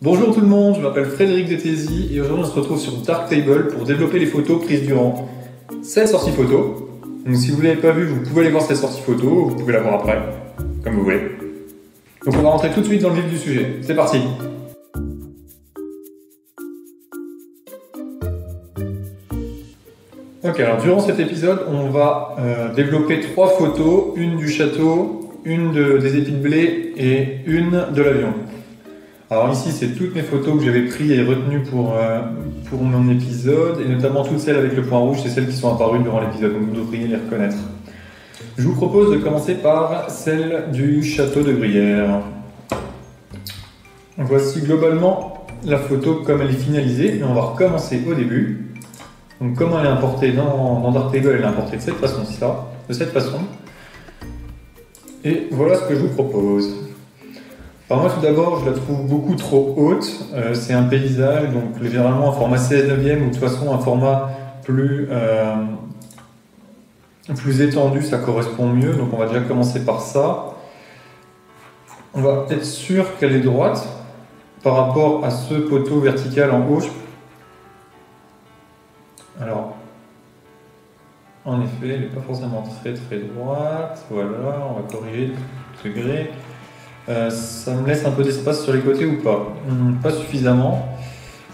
Bonjour tout le monde, je m'appelle Frédéric Detesi et aujourd'hui on se retrouve sur Darktable pour développer les photos prises durant cette sortie photo. Donc si vous ne l'avez pas vu, vous pouvez aller voir cette sortie photo, vous pouvez la voir après, comme vous voulez. Donc on va rentrer tout de suite dans le vif du sujet. C'est parti! Ok, alors durant cet épisode, on va développer 3 photos, une du château, une des épis de blé et une de l'avion. Alors ici, c'est toutes mes photos que j'avais prises et retenues pour mon épisode, et notamment toutes celles avec le point rouge, c'est celles qui sont apparues durant l'épisode, donc vous devriez les reconnaître. Je vous propose de commencer par celle du château de Gruyère. Voici globalement la photo comme elle est finalisée, et on va recommencer au début. Donc comment elle est importée dans Darktable, elle est importée de cette façon. Et voilà ce que je vous propose. Alors moi tout d'abord, je la trouve beaucoup trop haute. C'est un paysage, donc généralement un format 16/9 ou de toute façon un format plus étendu, ça correspond mieux. Donc on va déjà commencer par ça. On va être sûr qu'elle est droite par rapport à ce poteau vertical en haut. Alors, en effet, elle n'est pas forcément très droite. Voilà, on va corriger le degré. Ça me laisse un peu d'espace sur les côtés ou pas? Pas suffisamment,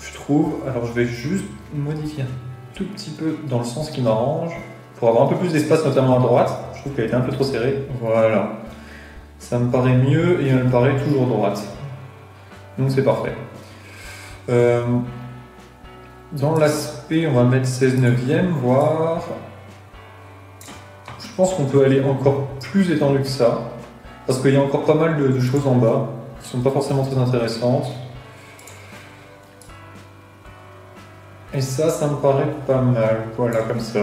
je trouve. Alors je vais juste modifier un tout petit peu dans le sens qui m'arrange pour avoir un peu plus d'espace, notamment à droite. Je trouve qu'elle était un peu trop serrée. Voilà, ça me paraît mieux et elle me paraît toujours droite. Donc c'est parfait. Dans l'aspect, on va mettre 16/9, voire... Je pense qu'on peut aller encore plus étendu que ça. Parce qu'il y a encore pas mal de choses en bas qui sont pas forcément très intéressantes. Et ça me paraît pas mal. Voilà, comme ça.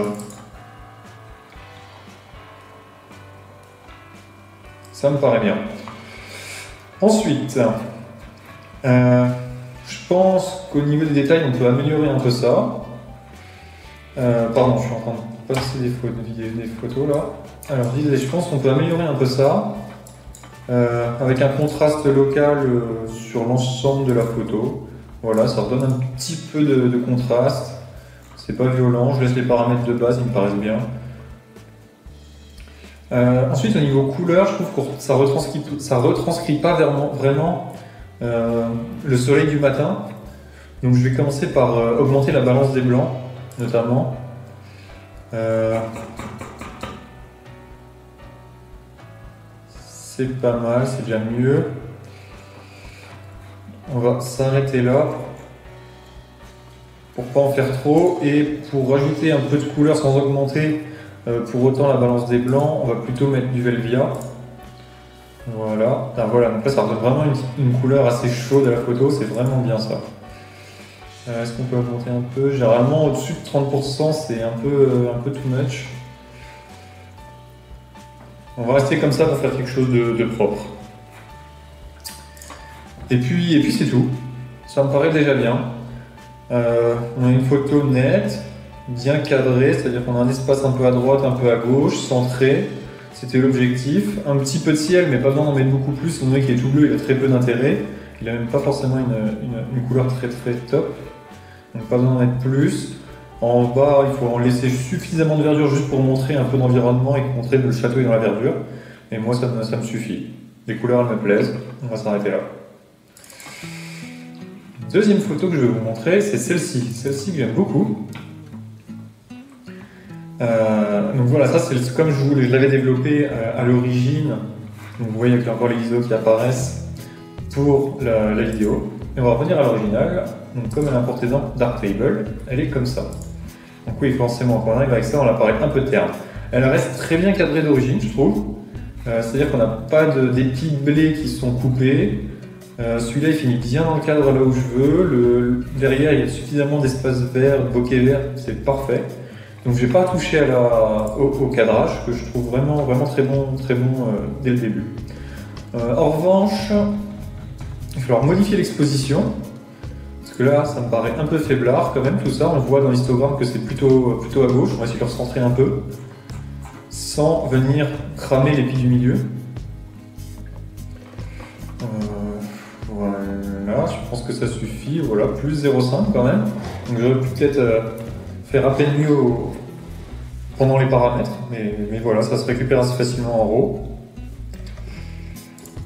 Ça me paraît bien. Ensuite, je pense qu'au niveau des détails, on peut améliorer un peu ça. Pardon, je suis en train de passer des photos là. Alors, je pense qu'on peut améliorer un peu ça. Avec un contraste local sur l'ensemble de la photo. Voilà, ça redonne un petit peu de contraste. C'est pas violent, je laisse les paramètres de base, ils me paraissent bien. Ensuite, au niveau couleur, je trouve que ça retranscrit pas vraiment le soleil du matin. Donc je vais commencer par augmenter la balance des blancs, notamment. C'est pas mal, c'est déjà mieux. On va s'arrêter là pour pas en faire trop et pour rajouter un peu de couleur sans augmenter pour autant la balance des blancs, on va plutôt mettre du Velvia. Voilà. Ah, voilà, donc là ça redonne vraiment une couleur assez chaude à la photo, c'est vraiment bien ça. Est-ce qu'on peut augmenter un peu? Généralement au-dessus de 30% c'est un peu too much. On va rester comme ça pour faire quelque chose de propre. Et puis c'est tout. Ça me paraît déjà bien. On a une photo nette, bien cadrée, c'est-à-dire qu'on a un espace un peu à droite, un peu à gauche, centré. C'était l'objectif. Un petit peu de ciel, mais pas besoin d'en mettre beaucoup plus. Le mec qui est tout bleu, il a très peu d'intérêt. Il n'a même pas forcément une couleur très top. Donc pas besoin d'en mettre plus. En bas, il faut en laisser suffisamment de verdure juste pour montrer un peu d'environnement et montrer que le château est dans la verdure. Et moi, ça me suffit. Les couleurs, elles me plaisent. On va s'arrêter là. Deuxième photo que je vais vous montrer, c'est celle-ci. Celle-ci que j'aime beaucoup. Donc voilà, ça c'est comme je l'avais développé à l'origine. Donc vous voyez qu'il y a encore les ISO qui apparaissent pour la vidéo. Et on va revenir à l'original. Donc comme elle est importée dans Darktable, elle est comme ça. Donc oui, forcément, quand on arrive avec ça, on apparaît un peu terne. Elle reste très bien cadrée d'origine, je trouve. C'est-à-dire qu'on n'a pas d'épis de blé qui sont coupés. Celui-là, il finit bien dans le cadre là où je veux. Derrière, il y a suffisamment d'espace vert, de bokeh vert, c'est parfait. Donc je n'ai pas touché au cadrage, que je trouve vraiment très bon dès le début. En revanche, il va falloir modifier l'exposition. Parce que là, ça me paraît un peu faiblard quand même, tout ça. On voit dans l'histogramme que c'est plutôt à gauche. On va essayer de le recentrer un peu, sans venir cramer l'épi du milieu. Voilà. Voilà, je pense que ça suffit. Voilà, plus 0,5 quand même. Donc j'aurais pu peut-être faire à peine mieux pendant les paramètres, mais voilà, ça se récupère assez facilement en RAW.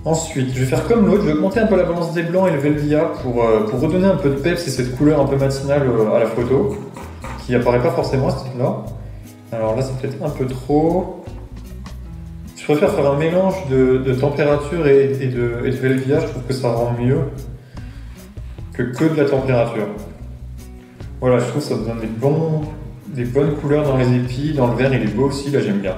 Ensuite, je vais faire comme l'autre, je vais augmenter un peu la balance des blancs et le Velvia pour redonner un peu de peps et cette couleur un peu matinale à la photo, qui apparaît pas forcément à ce type-là. Alors là, c'est peut-être un peu trop. Je préfère faire un mélange de température et de Velvia, je trouve que ça rend mieux que de la température. Voilà, je trouve que ça donne des bonnes couleurs dans les épis, dans le vert il est beau aussi, là j'aime bien.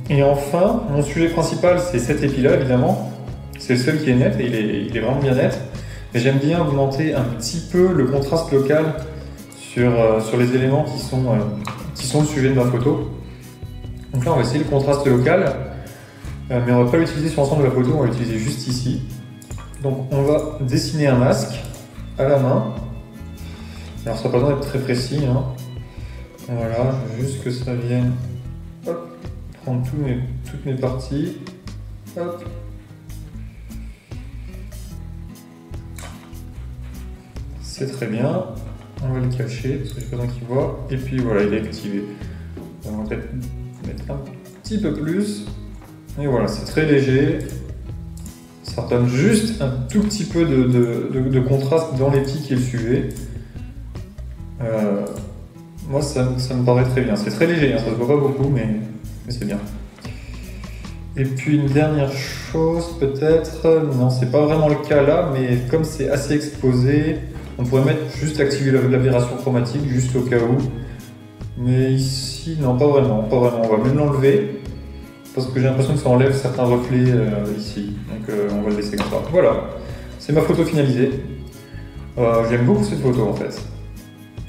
Et enfin, mon sujet principal c'est cet épi-là évidemment. C'est le seul qui est net et il est vraiment bien net. Mais j'aime bien augmenter un petit peu le contraste local sur les éléments qui sont le sujet de ma photo. Donc là on va essayer le contraste local, mais on va pas l'utiliser sur l'ensemble de la photo, on va l'utiliser juste ici. Donc on va dessiner un masque à la main. Alors ça n'a pas besoin d'être très précis, hein. Voilà, je veux juste que ça vienne, hop, prendre toutes mes parties, hop. C'est très bien, on va le cacher parce que j'ai pas besoin qu'il voit. Et puis voilà, il est activé. On va peut-être mettre un petit peu plus. Et voilà, c'est très léger. Ça donne juste un tout petit peu de contraste dans l'épi qui est le sujet. Moi, ça me paraît très bien. C'est très léger, hein, ça se voit pas beaucoup, mais c'est bien. Et puis une dernière chose, peut-être, non, c'est pas vraiment le cas là, mais comme c'est assez exposé, on pourrait mettre juste activer l'aberration chromatique, juste au cas où. Mais ici, non, pas vraiment. On va même l'enlever, parce que j'ai l'impression que ça enlève certains reflets ici. Donc on va le laisser comme ça. Voilà, c'est ma photo finalisée. J'aime beaucoup cette photo en fait.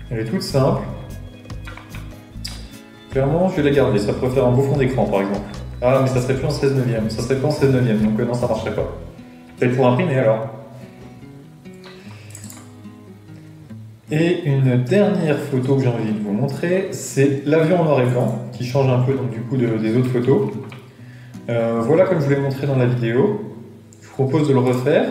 Elle est toute simple. Clairement, je vais la garder. Ça pourrait faire un beau fond d'écran par exemple. Ah, mais ça serait plus en 16 neuvième. Ça serait pas en 16 neuvième, donc non, ça marcherait pas. Peut-être pour imprimer alors. Et une dernière photo que j'ai envie de vous montrer, c'est l'avion en noir et blanc, qui change un peu donc, du coup des autres photos. Voilà comme je vous l'ai montré dans la vidéo. Je vous propose de le refaire.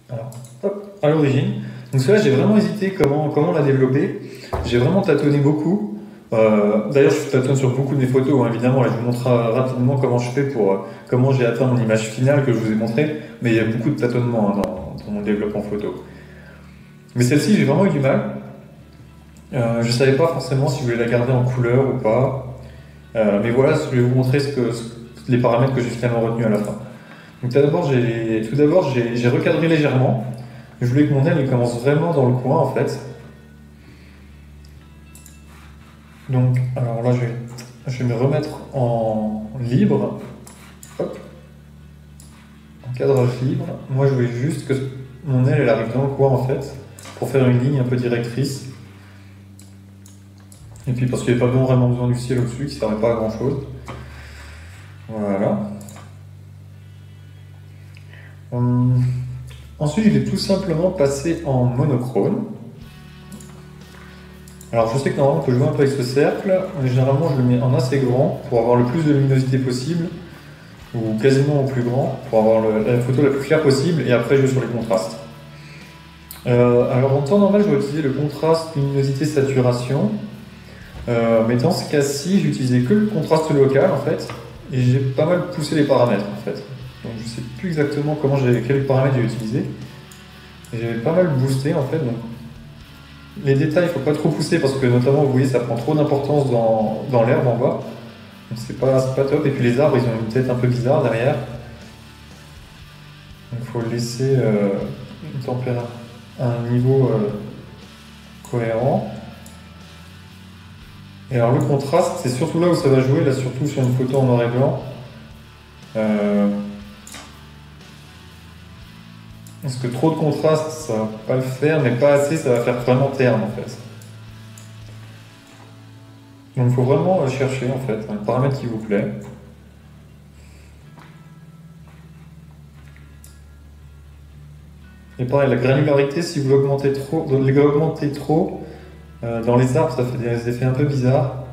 Alors, hop, à l'origine. Donc celui-là, j'ai vraiment hésité comment la développer. J'ai vraiment tâtonné beaucoup. D'ailleurs, je tâtonne sur beaucoup de mes photos, hein, évidemment. Là, je vous montre rapidement comment je fais comment j'ai atteint mon image finale que je vous ai montré. Mais il y a beaucoup de tâtonnements hein, dans mon développement photo. Mais celle-ci, j'ai vraiment eu du mal. Je ne savais pas forcément si je voulais la garder en couleur ou pas. Mais voilà, je vais vous montrer les paramètres que j'ai finalement retenus à la fin. Donc tout d'abord, j'ai recadré légèrement. Je voulais que mon aile commence vraiment dans le coin en fait. Donc, alors là, je vais me remettre en libre. Hop. En cadrage libre. Moi, je voulais juste que mon aile, elle arrive dans le coin en fait, pour faire une ligne un peu directrice. Et puis parce qu'il n'y avait pas vraiment besoin du ciel au-dessus, qui ne servait pas à grand chose. Voilà. Ensuite, je vais tout simplement passer en monochrome. Alors je sais que normalement on peut jouer un peu avec ce cercle, mais généralement je le mets en assez grand pour avoir le plus de luminosité possible, ou quasiment au plus grand, pour avoir la photo la plus claire possible, et après je vais sur les contrastes. Alors en temps normal, je vais utiliser le contraste, luminosité, saturation. Mais dans ce cas-ci, j'ai utilisé que le contraste local en fait, et j'ai pas mal poussé les paramètres en fait. Donc je sais plus exactement quels paramètres j'ai utilisé. Et j'avais pas mal boosté en fait. Donc les détails, il faut pas trop pousser parce que notamment vous voyez ça prend trop d'importance dans l'herbe en bas. Donc c'est pas top. Et puis les arbres ils ont une tête un peu bizarre derrière. Donc il faut laisser une température à un niveau cohérent. Et alors le contraste, c'est surtout là où ça va jouer, là surtout sur une photo en noir et blanc. Parce que trop de contraste, ça va pas le faire, mais pas assez, ça va faire vraiment terne en fait. Donc il faut vraiment chercher en fait un paramètre qui vous plaît. Et pareil, la granularité, si vous l'augmentez trop, dans les arbres, ça fait des effets un peu bizarres.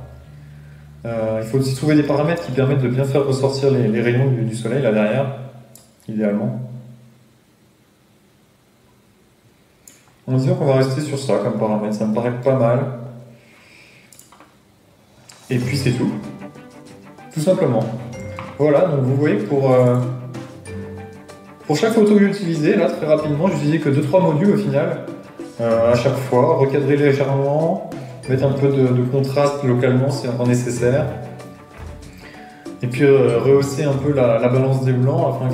Il faut aussi trouver des paramètres qui permettent de bien faire ressortir les rayons du soleil là derrière. idéalement. On va dire qu'on va rester sur ça comme paramètre, ça me paraît pas mal. Et puis c'est tout. Tout simplement. Voilà, donc vous voyez que pour chaque photo que j'ai utilisée, là très rapidement, j'ai utilisé que 2-3 modules au final, à chaque fois, recadrer légèrement, mettre un peu de contraste localement si encore nécessaire, et puis rehausser un peu la balance des blancs afin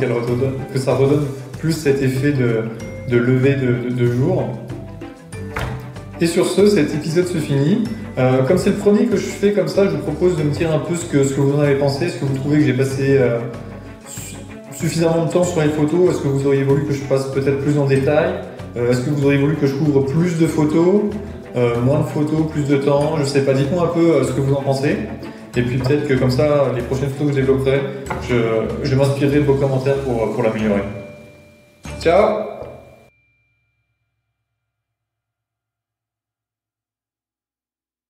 que ça redonne plus cet effet de lever de jour. Et sur ce, cet épisode se finit. Comme c'est le premier que je fais comme ça, je vous propose de me dire un peu ce que vous en avez pensé. Est-ce que vous trouvez que j'ai passé suffisamment de temps sur les photos? Est-ce que vous auriez voulu que je passe peut-être plus en détail? Est-ce que vous auriez voulu que je couvre plus de photos, moins de photos, plus de temps? Je sais pas, dites-moi un peu ce que vous en pensez. Et puis peut-être que comme ça, les prochaines photos que je développerai, je m'inspirerai de vos commentaires pour l'améliorer. Ciao!